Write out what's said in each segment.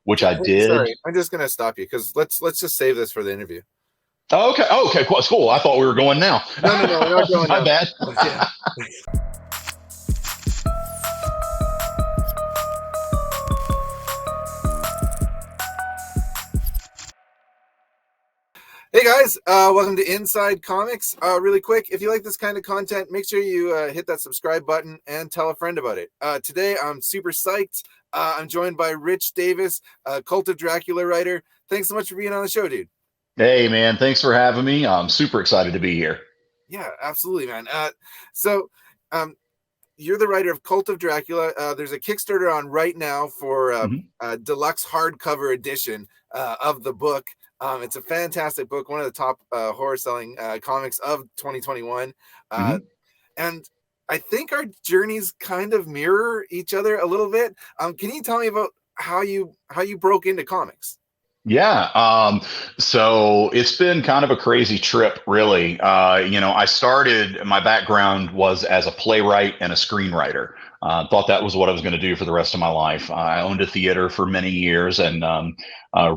which I Hey, did. sorry, I'm just gonna stop you because let's just save this for the interview. Oh, okay. Oh, okay. Cool. It's cool. I thought we were going now. No, no, no, we're not going My now. bad. Yeah. Hey guys, welcome to Inside Comics. Really quick, if you like this kind of content, make sure you hit that subscribe button and tell a friend about it. Today, I'm super psyched. I'm joined by Rich Davis, Cult of Dracula writer. Thanks so much for being on the show, dude. Hey, man. Thanks for having me. I'm super excited to be here. Yeah, absolutely, man. So, um, you're the writer of Cult of Dracula. There's a Kickstarter on right now for Mhm. a deluxe hardcover edition of the book. It's a fantastic book, one of the top horror selling comics of 2021. Uh, Mhm. and I think our journeys kind of mirror each other a little bit. Can you tell me about how you broke into comics? Yeah. So it's been kind of a crazy trip, really. I started, my background was as a playwright and a screenwriter. Thought that was what I was going to do for the rest of my life. I owned a theater for many years and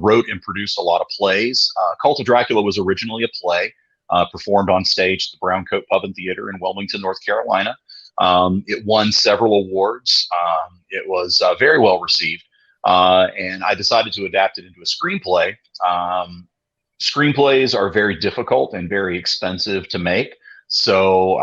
wrote and produced a lot of plays. Cult of Dracula was originally a play performed on stage at the Brown Coat Pub and Theater in Wilmington, North Carolina. It won several awards. It was very well received. And I decided to adapt it into a screenplay. Um, Screenplays are very difficult and very expensive to make. So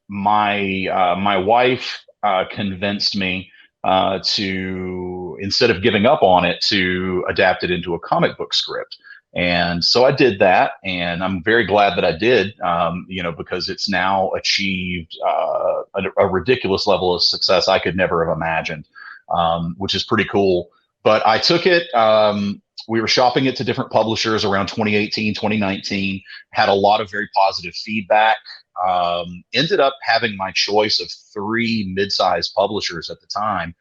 my wife convinced me to, instead of giving up on it, to adapt it into a comic book script. And so I did that, and I'm very glad that I did, because it's now achieved a ridiculous level of success I could never have imagined, which is pretty cool. But I took it. We were shopping it to different publishers around 2018, 2019, had a lot of very positive feedback. Ended up having my choice of three mid-sized publishers at the time.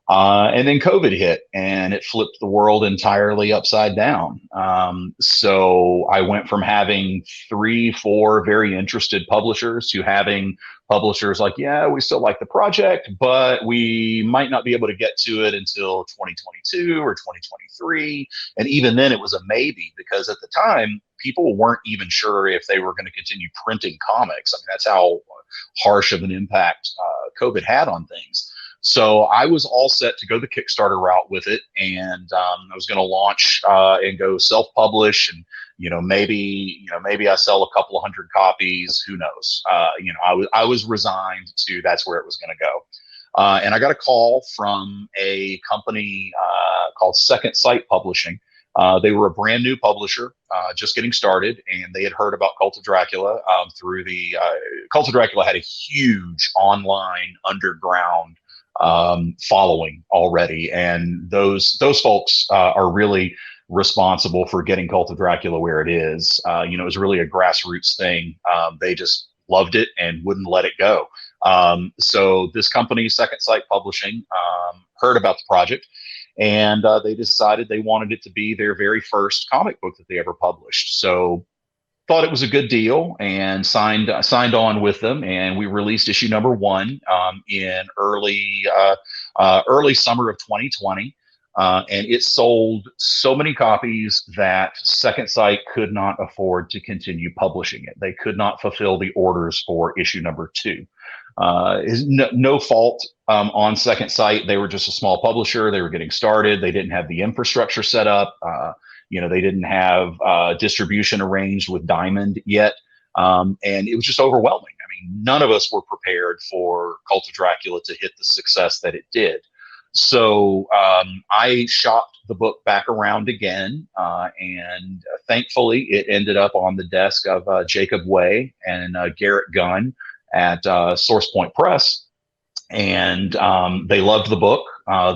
And then COVID hit and it flipped the world entirely upside down. So I went from having three, four very interested publishers to having publishers like, yeah, we still like the project, but we might not be able to get to it until 2022 or 2023. And even then, it was a maybe because at the time, people weren't even sure if they were going to continue printing comics. I mean, that's how harsh of an impact COVID had on things. So I was all set to go the Kickstarter route with it, and I was going to launch and go self-publish, and maybe I sell a couple of hundred copies. Who knows? I was resigned to that's where it was going to go. And I got a call from a company called Second Sight Publishing. They were a brand new publisher, just getting started, and they had heard about Cult of Dracula through the Cult of Dracula had a huge online underground following already, and those folks are really responsible for getting Cult of Dracula where it is. It was really a grassroots thing. They just loved it and wouldn't let it go. So this company, Second Sight Publishing, heard about the project, and they decided they wanted it to be their very first comic book that they ever published. So thought it was a good deal and signed on with them, and we released issue number one in early summer of 2020. And it sold so many copies that Second Sight could not afford to continue publishing it. They could not fulfill the orders for issue number two. Is no fault on Second Sight. They were just a small publisher. They were getting started. They didn't have the infrastructure set up. They didn't have distribution arranged with Diamond yet. And it was just overwhelming. I mean, none of us were prepared for Cult of Dracula to hit the success that it did. So I shopped the book back around again, and thankfully it ended up on the desk of Jacob Way and Garrett Gunn at Source Point Press. And they loved the book.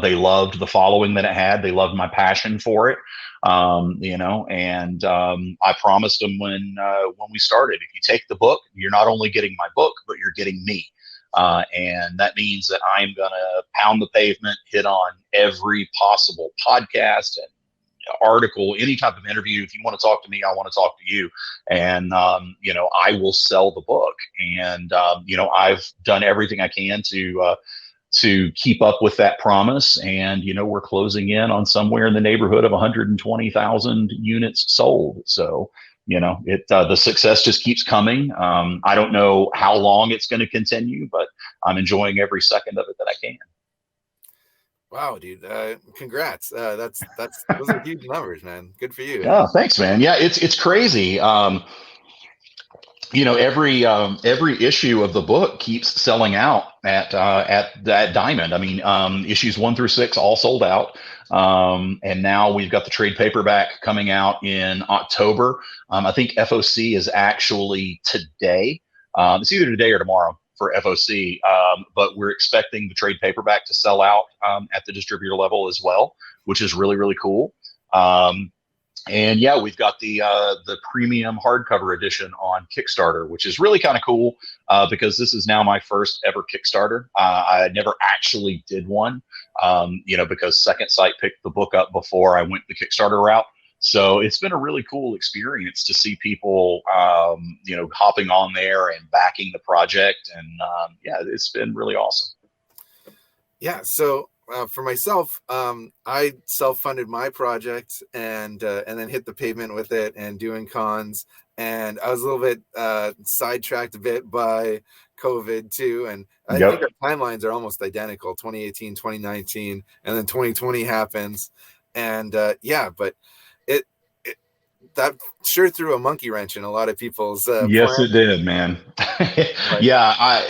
They loved the following that it had. They loved my passion for it. And I promised them when we started, if you take the book, you're not only getting my book, but you're getting me. And that means that I'm going to pound the pavement, hit on every possible podcast and article, any type of interview. If you want to talk to me, I want to talk to you. And, I will sell the book. And, I've done everything I can to to keep up with that promise. And, we're closing in on somewhere in the neighborhood of 120,000 units sold. So, the success just keeps coming. I don't know how long it's going to continue, but I'm enjoying every second of it that I can. Wow, dude! Congrats. Those are huge numbers, man. Good for you. Oh, thanks, man. Yeah, it's crazy. Every issue of the book keeps selling out at Diamond. I mean, issues 1 through 6 all sold out. And now we've got the trade paperback coming out in October. I think FOC is actually today. It's either today or tomorrow for FOC. But we're expecting the trade paperback to sell out at the distributor level as well, which is really, really cool. And yeah, we've got the premium hardcover edition on Kickstarter, which is really kind of cool because this is now my first ever Kickstarter. I never actually did one, because Second Sight picked the book up before I went the Kickstarter route. So it's been a really cool experience to see people, hopping on there and backing the project. And yeah, it's been really awesome. Yeah. So for myself, I self-funded my project and then hit the pavement with it and doing cons. And I was a little bit sidetracked a bit by COVID too. And I think our timelines are almost identical, 2018, 2019, and then 2020 happens. And but that sure threw a monkey wrench in a lot of people's yes, plans. it did, man. Yeah,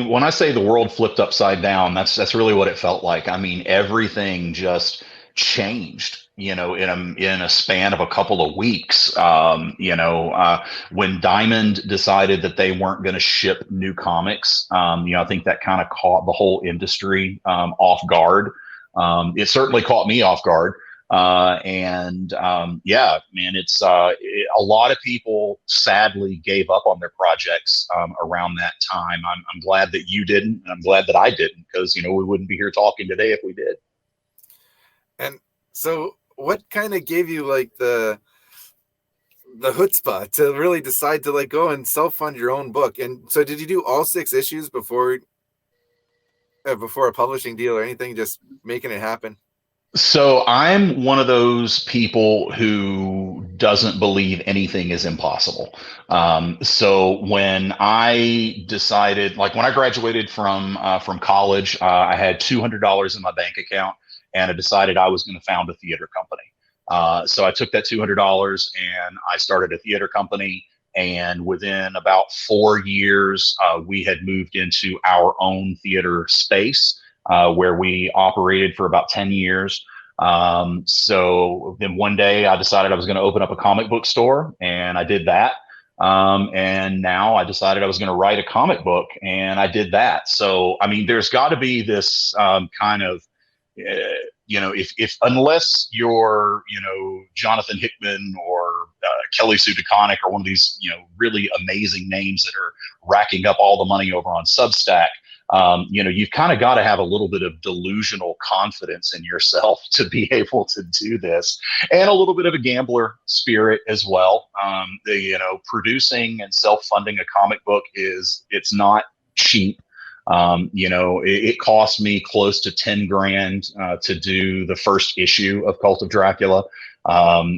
when I say the world flipped upside down, that's really what it felt like. I mean, everything just changed, in a span of a couple of weeks. When Diamond decided that they weren't going to ship new comics, I think that kind of caught the whole industry off guard. It certainly caught me off guard. Yeah, man, a lot of people sadly gave up on their projects around that time. I'm glad that you didn't, and I'm glad that I didn't, because we wouldn't be here talking today if we did. And so, what kind of gave you like the chutzpah to really decide to go and self-fund your own book? And so, did you do all 6 issues before a publishing deal or anything? Just making it happen? So I'm one of those people who doesn't believe anything is impossible. So when I decided, like when I graduated from college, I had $200 in my bank account, and I decided I was going to found a theater company. So I took that $200 and I started a theater company. And within about 4 years, we had moved into our own theater space. Where we operated for about 10 years. So then one day I decided I was going to open up a comic book store, and I did that. And now I decided I was going to write a comic book, and I did that. So, I mean, there's got to be this kind of, if unless you're, Jonathan Hickman or Kelly Sue DeConnick or one of these, really amazing names that are racking up all the money over on Substack, you've kind of got to have a little bit of delusional confidence in yourself to be able to do this, and a little bit of a gambler spirit as well. Producing and self-funding a comic book it's not cheap. It cost me close to 10 grand to do the first issue of Cult of Dracula.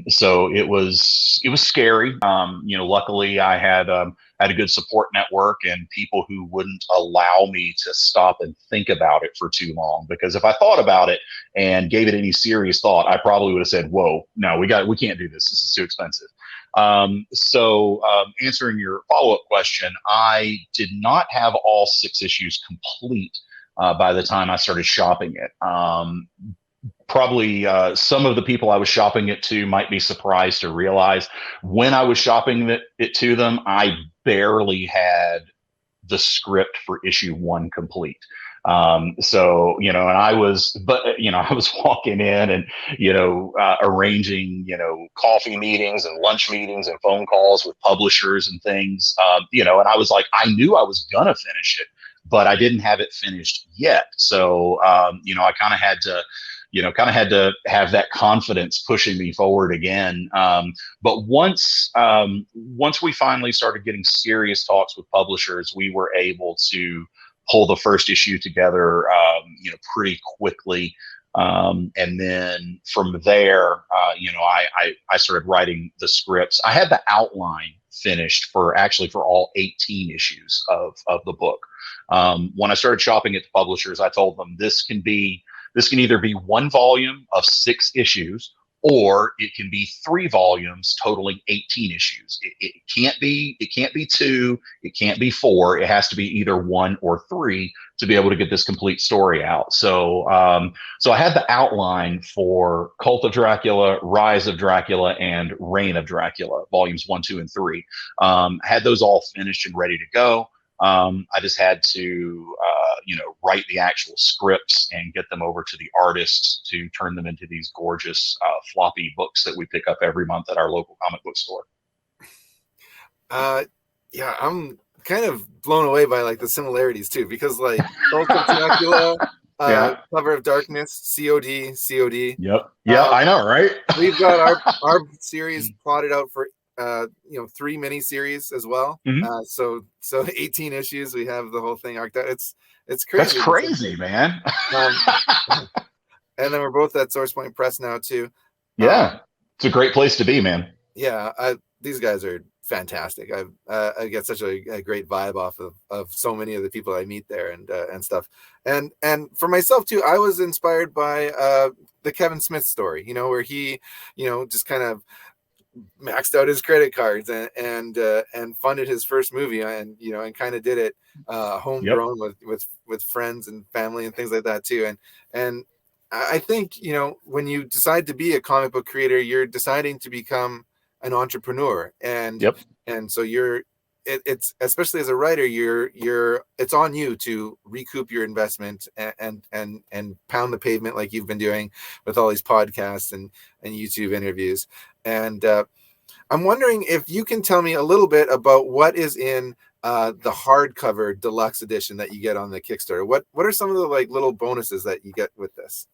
So it was scary. Luckily I had a good support network and people who wouldn't allow me to stop and think about it for too long. Because if I thought about it and gave it any serious thought, I probably would have said, "Whoa, no, we can't do this. This is too expensive." Answering your follow-up question, I did not have all 6 issues complete by the time I started shopping it. Probably some of the people I was shopping it to might be surprised to realize when I was shopping it to them, I barely had the script for issue 1 complete. And I was walking in and, arranging, coffee meetings and lunch meetings and phone calls with publishers and things, and I was like, I knew I was going to finish it, but I didn't have it finished yet. So, I kind of had to have that confidence pushing me forward again. But once we finally started getting serious talks with publishers, we were able to pull the first issue together, pretty quickly. And then from there, I started writing the scripts. I had the outline finished for all 18 issues of the book. When I started shopping at the publishers, I told them this can either be one volume of 6 issues, or it can be 3 volumes totaling 18 issues. It can't be 2, it can't be 4. It has to be either 1 or 3 to be able to get this complete story out. So I had the outline for Cult of Dracula, Rise of Dracula, and Reign of Dracula, volumes 1, 2, and 3. Had those all finished and ready to go. I just had to, write the actual scripts and get them over to the artists to turn them into these gorgeous floppy books that we pick up every month at our local comic book store. Yeah, I'm kind of blown away by like the similarities too, because like Cult of Dracula, Cover of Darkness, COD. Yep. Yeah, I know, right? We've got our series plotted out for 3 miniseries as well. Mm-hmm. So 18 issues. We have the whole thing arced out. It's crazy. That's crazy, man. And then we're both at Source Point Press now too. Yeah, it's a great place to be, man. Yeah, these guys are fantastic. I get such a great vibe off of so many of the people I meet there and stuff. And for myself too, I was inspired by the Kevin Smith story. Where he, just kind of maxed out his credit cards and funded his first movie, and kind of did it homegrown with friends and family and things like that too. And I think when you decide to be a comic book creator, you're deciding to become an entrepreneur, and so it's especially as a writer, it's on you to recoup your investment and pound the pavement like you've been doing with all these podcasts and YouTube interviews. And I'm wondering if you can tell me a little bit about what is in the hardcover deluxe edition that you get on the Kickstarter. What are some of the like little bonuses that you get with this?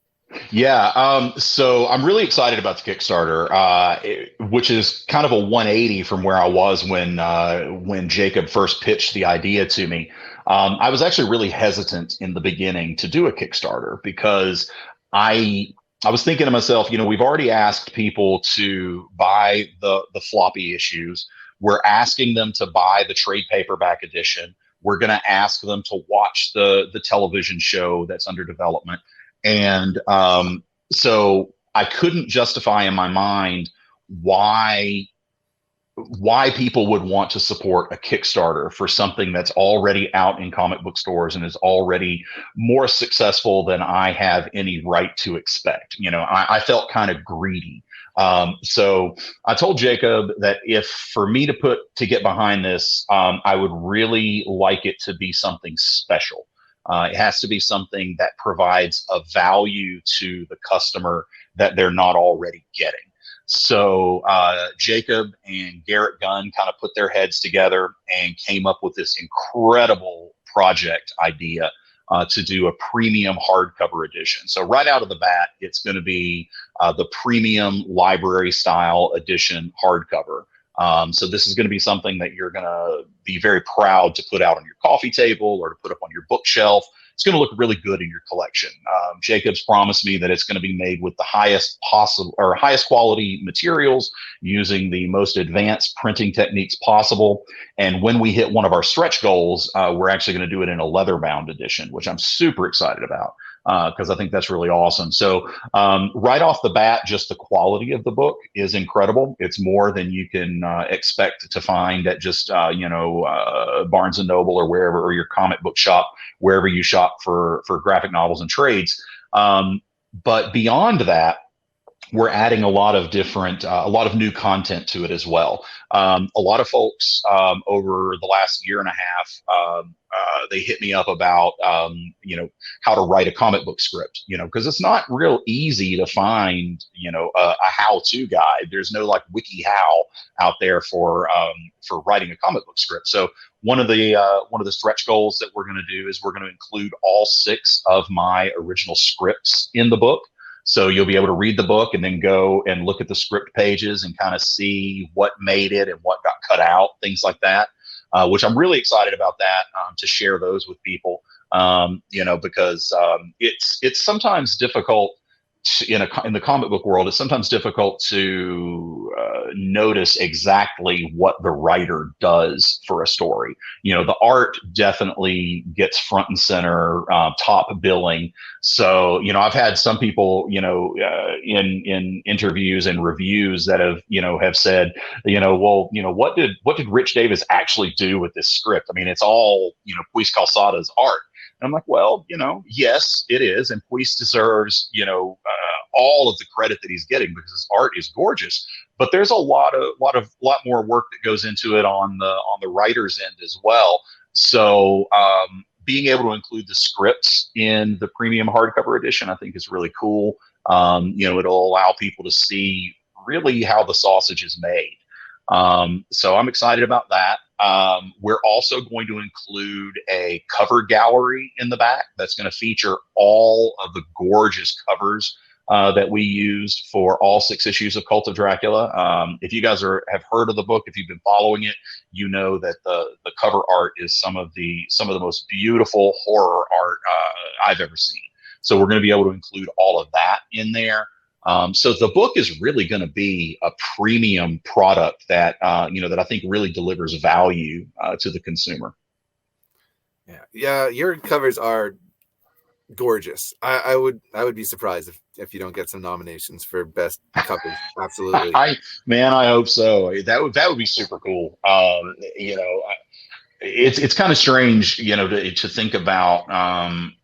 Yeah, so I'm really excited about the Kickstarter, which is kind of a 180 from where I was when Jacob first pitched the idea to me. I was actually really hesitant in the beginning to do a Kickstarter because I was thinking to myself, we've already asked people to buy the floppy issues. We're asking them to buy the trade paperback edition. We're going to ask them to watch the television show that's under development. And so I couldn't justify in my mind why people would want to support a Kickstarter for something that's already out in comic book stores and is already more successful than I have any right to expect. I felt kind of greedy. So I told Jacob that if for me to get behind this, I would really like it to be something special. It has to be something that provides a value to the customer that they're not already getting. So Jacob and Garrett Gunn kind of put their heads together and came up with this incredible project idea to do a premium hardcover edition. So right out of the bat, it's going to be the premium library style edition hardcover. So this is going to be something that you're going to be very proud to put out on your coffee table or to put up on your bookshelf. It's going to look really good in your collection. Jacob's promised me that it's going to be made with the highest quality materials using the most advanced printing techniques possible. And when we hit one of our stretch goals, we're actually going to do it in a leather bound edition, which I'm super excited about. Because I think that's really awesome. So right off the bat, just the quality of the book is incredible. It's more than you can expect to find at just Barnes and Noble or wherever, or your comic book shop, wherever you shop for graphic novels and trades. But beyond that, we're adding a lot of new content to it as well. A lot of folks over the last year and a half, they hit me up about, how to write a comic book script, because it's not real easy to find, a how-to guide. There's no like wiki how out there for writing a comic book script. So one of the stretch goals that we're going to do is we're going to include all 6 of my original scripts in the book. So you'll be able to read the book and then go and look at the script pages and kind of see what made it and what got cut out, things like that, which I'm really excited about that, to share those with people. because it's sometimes difficult in the comic book world. It's sometimes difficult to notice exactly what the writer does for a story. The art definitely gets front and center, top billing. So I've had some people in interviews and reviews that have said, what did Rich Davis actually do with this script? I mean, it's all Puis Calzada's art. And I'm like, well, yes, it is, and Puis deserves, all of the credit that he's getting because his art is gorgeous. But there's a lot more work that goes into it on the writer's end as well. So being able to include the scripts in the premium hardcover edition, I think, is really cool. It'll allow people to see really how the sausage is made. So I'm excited about that. We're also going to include a cover gallery in the back that's going to feature all of the gorgeous covers that we used for all 6 issues of Cult of Dracula. If you guys have heard of the book, if you've been following it, you know that the cover art is some of the most beautiful horror art I've ever seen. So we're going to be able to include all of that in there. So the book is really going to be a premium product that that I think really delivers value to the consumer. Yeah, your covers are gorgeous. I would be surprised if you don't get some nominations for best covers. Absolutely. I hope so. That would be super cool. It's kind of strange, to think about.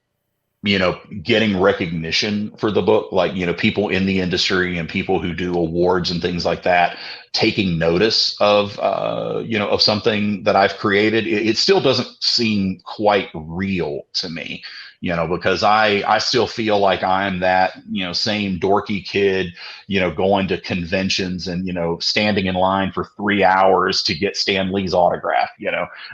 Getting recognition for the book, like, people in the industry and people who do awards and things like that, taking notice of, of something that I've created. It still doesn't seem quite real to me, because I still feel like I'm that, same dorky kid, going to conventions and, standing in line for 3 hours to get Stan Lee's autograph,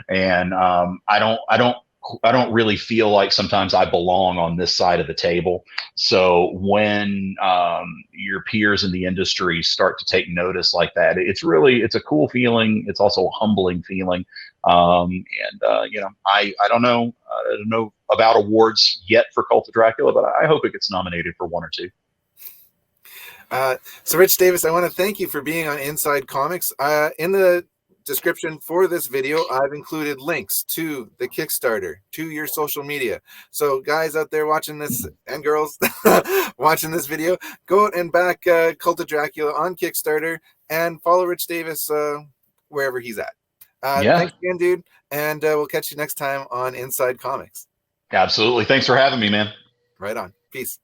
and I don't really feel like sometimes I belong on this side of the table. So when your peers in the industry start to take notice like that, it's a cool feeling. It's also a humbling feeling. I don't know about awards yet for Cult of Dracula, but I hope it gets nominated for 1 or 2. So Rich Davis, I want to thank you for being on Inside Comics. In the description for this video, I've included links to the Kickstarter, to your social media. So guys out there watching this, and girls watching this video, go out and back Cult of Dracula on Kickstarter and follow Rich Davis wherever he's at. Thanks again, dude, and we'll catch you next time on Inside Comics. Absolutely. Thanks for having me, man. Right on. Peace.